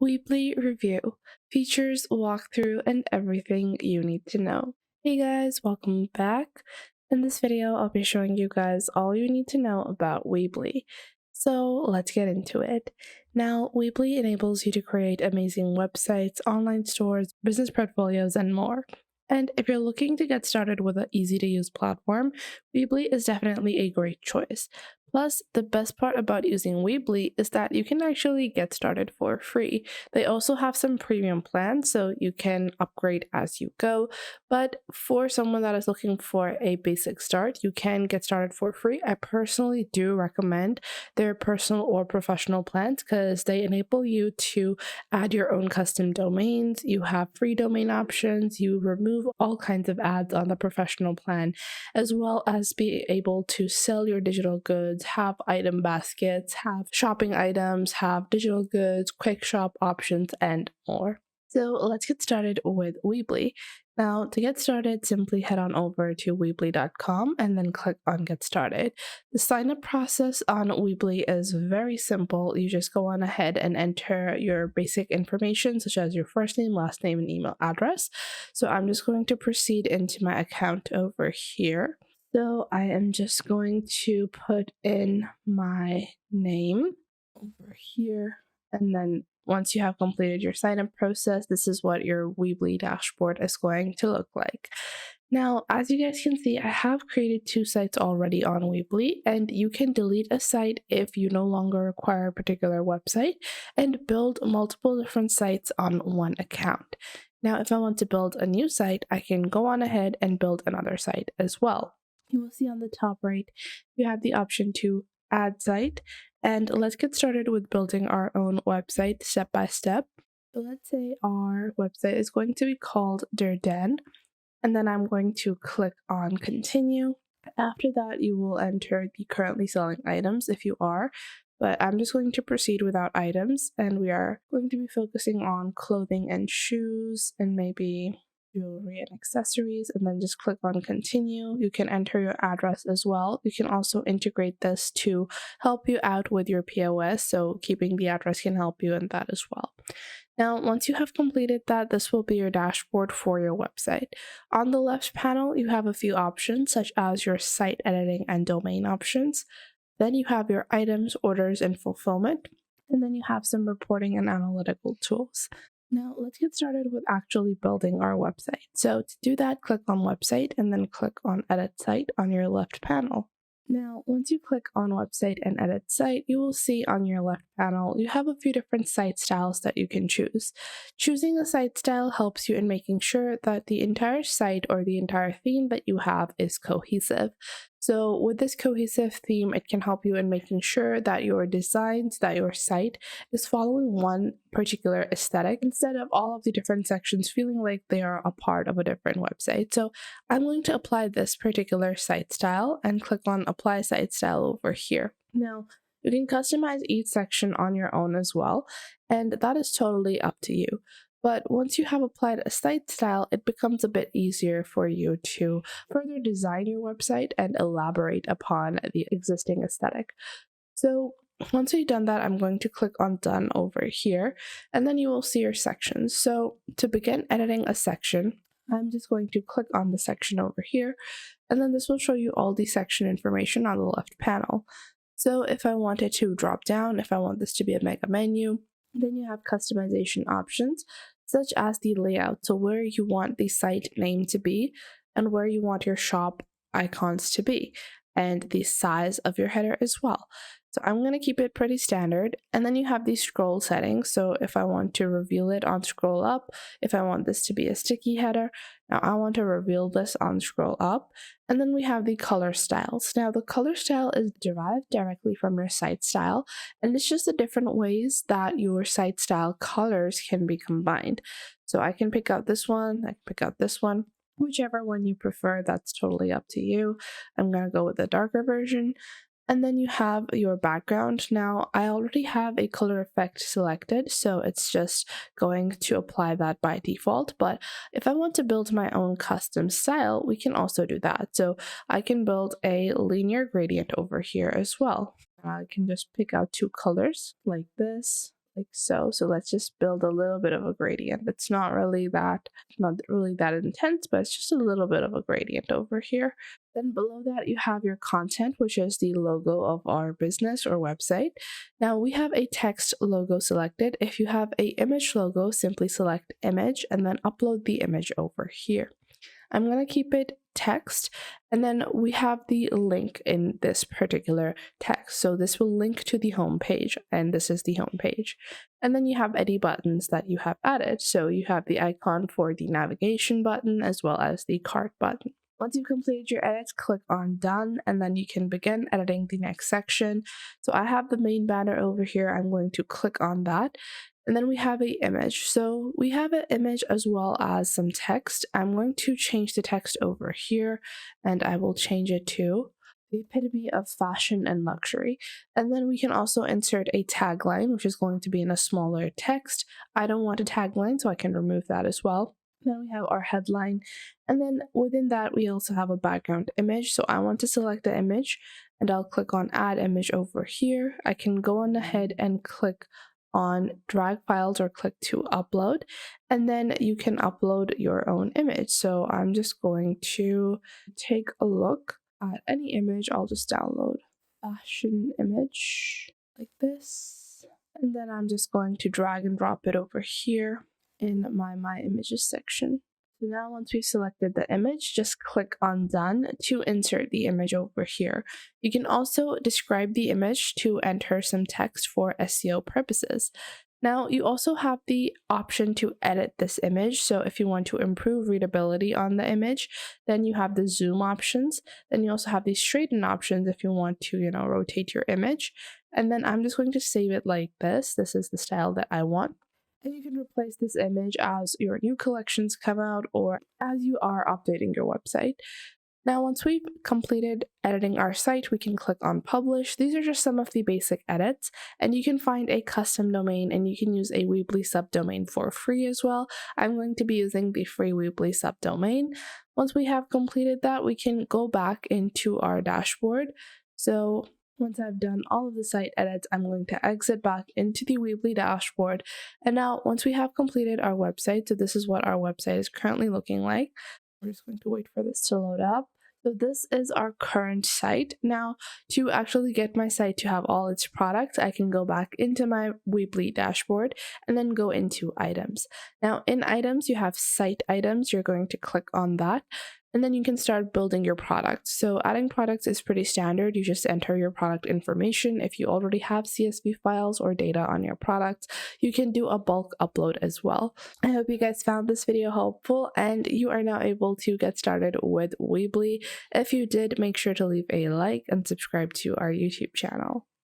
Weebly review, features, walkthrough, and everything you need to know. Hey guys, welcome back. In this video, I'll be showing you guys all you need to know about Weebly. So let's get into it. Now, Weebly enables you to create amazing websites, online stores, business portfolios, and more. And if you're looking to get started with an easy-to-use platform, Weebly is definitely a great choice. Plus, the best part about using Weebly is that you can actually get started for free. They also have some premium plans, so you can upgrade as you go. But for someone that is looking for a basic start, you can get started for free. I personally do recommend their personal or professional plans because they enable you to add your own custom domains. You have free domain options. You remove all kinds of ads on the professional plan, as well as be able to sell your digital goods, have item baskets, have shopping items, have digital goods, quick shop options, and more. So let's get started with Weebly. Now, to get started, simply head on over to Weebly.com and then click on Get Started. The sign-up process on Weebly is very simple. You just go on ahead and enter your basic information, such as your first name, last name, and email address. So I'm just going to proceed into my account over here. So I am just going to put in my name over here, and then once you have completed your sign-up process, this is what your Weebly dashboard is going to look like. Now, as you guys can see, I have created 2 sites already on Weebly, and you can delete a site if you no longer require a particular website and build multiple different sites on one account. Now, if I want to build a new site, I can go on ahead and build another site as well. You will see on the top right, you have the option to add site. And let's get started with building our own website step by step. So let's say our website is going to be called Durden, and then I'm going to click on continue. After that, you will enter the currently selling items if you are, but I'm just going to proceed without items, and we are going to be focusing on clothing and shoes and maybe jewelry and accessories, and then just click on continue. You can enter your address as well. You can also integrate this to help you out with your POS, so keeping the address can help you in that as well. Now, once you have completed that, this will be your dashboard for your website. On the left panel, you have a few options such as your site editing and domain options. Then you have your items, orders, and fulfillment. And then you have some reporting and analytical tools. Now, let's get started with actually building our website. So to do that, click on Website and then click on Edit Site on your left panel. Now, once you click on Website and Edit Site, you will see on your left panel, you have a few different site styles that you can choose. Choosing a site style helps you in making sure that the entire site or the entire theme that you have is cohesive. So with this cohesive theme, it can help you in making sure that your designs, that your site is following one particular aesthetic instead of all of the different sections feeling like they are a part of a different website. So I'm going to apply this particular site style and click on Apply Site Style over here. Now, you can customize each section on your own as well, and that is totally up to you. But once you have applied a site style, it becomes a bit easier for you to further design your website and elaborate upon the existing aesthetic. So once you've done that, I'm going to click on Done over here, and then you will see your sections. So to begin editing a section, I'm just going to click on the section over here, and then this will show you all the section information on the left panel. So if I wanted to drop down, if I want this to be a mega menu, then you have customization options, such as the layout, so where you want the site name to be and where you want your shop icons to be, and the size of your header as well. So I'm going to keep it pretty standard, and then you have these scroll settings. So if I want to reveal it on scroll up, if I want this to be a sticky header, now I want to reveal this on scroll up. And then we have the color styles. Now the color style is derived directly from your site style, and it's just the different ways that your site style colors can be combined. So I can pick out this one, I can pick out this one. Whichever one you prefer, that's totally up to you. I'm going to go with the darker version. And then you have your background. Now, I already have a color effect selected, so it's just going to apply that by default. But if I want to build my own custom style, we can also do that. So I can build a linear gradient over here as well. I can just pick out 2 colors like this, like so. So let's just build a little bit of a gradient. It's not really that intense, but it's just a little bit of a gradient over here. Then below that, you have your content, which is the logo of our business or website. Now we have a text logo selected. If you have a image logo, simply select image and then upload the image over here. I'm going to keep it text, and then we have the link in this particular text. So this will link to the home page, and this is the home page. And then you have any buttons that you have added. So you have the icon for the navigation button as well as the cart button. Once you've completed your edits, click on done, and then you can begin editing the next section. So I have the main banner over here. I'm going to click on that. And then we have an image. So we have an image as well as some text. I'm going to change the text over here, and I will change it to the epitome of fashion and luxury. And then we can also insert a tagline, which is going to be in a smaller text. I don't want a tagline, so I can remove that as well. Then we have our headline, and then within that we also have a background image. So I want to select the image, and I'll click on add image over here. I can go on ahead and click on drag files or click to upload, and then you can upload your own image. So I'm just going to take a look at any image. I'll just download fashion image like this, and then I'm just going to drag and drop it over here in my images section. So now once we've selected the image, just click on done to insert the image over here. You can also describe the image to enter some text for SEO purposes. Now you also have the option to edit this image. So if you want to improve readability on the image, then you have the zoom options. Then you also have the straighten options if you want to, rotate your image. And then I'm just going to save it like this. This is the style that I want. And you can replace this image as your new collections come out or as you are updating your website. Now, once we've completed editing our site, we can click on publish. These are just some of the basic edits, and you can find a custom domain and you can use a Weebly subdomain for free as well. I'm going to be using the free Weebly subdomain. Once we have completed that, we can go back into our dashboard. So once I've done all of the site edits, I'm going to exit back into the Weebly dashboard. And now once we have completed our website, so this is what our website is currently looking like. We're just going to wait for this to load up. So this is our current site. Now, to actually get my site to have all its products, I can go back into my Weebly dashboard and then go into items. Now, in items, you have site items. You're going to click on that. And then you can start building your products. So adding products is pretty standard. You just enter your product information. If you already have CSV files or data on your products, you can do a bulk upload as well. I hope you guys found this video helpful and you are now able to get started with Weebly. If you did, make sure to leave a like and subscribe to our YouTube channel.